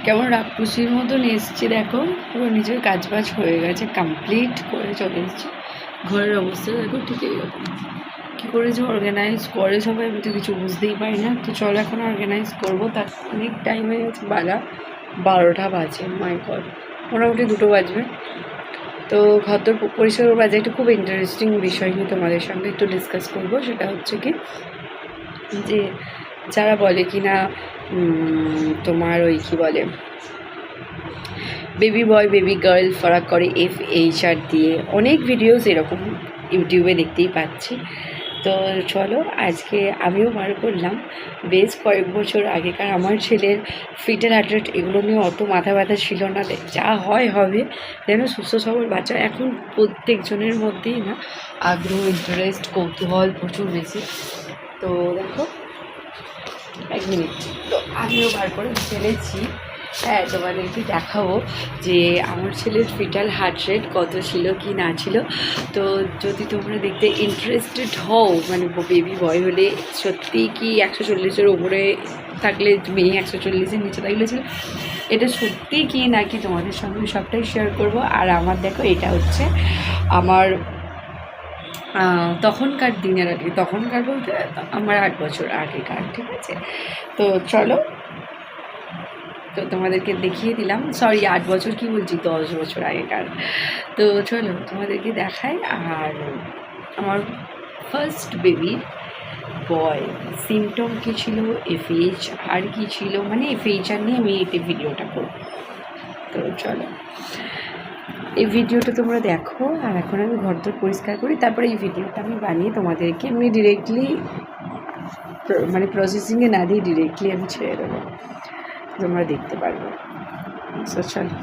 কেমন রাক্ষসীর মতন এসছি দেখো, পুরো নিজের কাজবাজ হয়ে গেছে, কমপ্লিট করে চলে এসেছি। ঘরের অবস্থা দেখো ঠিক এইরকম। কী করে যে অর্গানাইজ করে সবাই আমি তো কিছু বুঝতেই পারি না। তো চলো এখন অর্গানাইজ করবো, তার অনেক টাইম হয়ে গেছে, বাজা 12টা বাজে, মাই গড, মোটামুটি 2টো বাজবে। তো ঘর পরিষ্কার বাজে একটা খুব ইন্টারেস্টিং বিষয় নিয়ে তোমাদের সঙ্গে একটু ডিসকাস করবো। সেটা হচ্ছে কি যে যারা বলে কি না তোমার ওই কী বলে বেবি বয় বেবি গার্ল ফারাক করে FHR দিয়ে, অনেক ভিডিওস এরকম ইউটিউবে দেখতেই পাচ্ছি। তো চলো আজকে আমিও বার করলাম বেশ কয়েক বছর আগেকার আমার ছেলের ফিটাল হার্ট এগুলো নিয়ে অত মাথা ব্যথা ছিল না, যা হয় হবে, যেন সুস্থ সবল বাচ্চা। এখন প্রত্যেকজনের মধ্যেই না আগ্রহ, ইন্টারেস্ট, কৌতূহল প্রচুর বেশি। তো দেখো 1 মিনিট, তো আমিও বার করে ফেলেছি। হ্যাঁ, তোমাদেরকে দেখাবো যে আমার ছেলের ফিটাল হার্ট রেট কত ছিল কি না ছিল। তো যদি তোমরা দেখতে ইন্টারেস্টেড হও, মানে বেবি বয় হলে সত্যিই কি 140-এর ওপরে থাকলে, মেয়ে 140-এর নিচে থাকলে ছিল, এটা সত্যিই কি নাকি তোমাদের সঙ্গে সবটাই শেয়ার করব। আর আমার দেখো এটা হচ্ছে আমার তখনকার দিনের আগে, তখনকার বলতে আমার 8 বছর আগেকার, ঠিক আছে। তো চলো, তো তোমাদেরকে দেখিয়ে দিলাম, সরি 8 বছর কি বলছি, 10 বছর আগেকার। তো চলো তোমাদেরকে দেখাই। আর আমার ফার্স্ট বেবি বয় সিমটম কী ছিল, FHR কী ছিল, মানে FHR নিয়ে আমি এই ভিডিওটা করব। তো চলো এই ভিডিওটা তোমরা দেখো। আর এখন আমি ঘরদোর পরিষ্কার করি, তারপরে এই ভিডিওটা আমি বানিয়ে তোমাদেরকে এমনি ডিরেক্টলি মানে প্রসেসিংয়ে না দিয়ে ডিরেক্টলি আমি ছেড়ে দেবো, তোমরা দেখতে পারবে। চলো।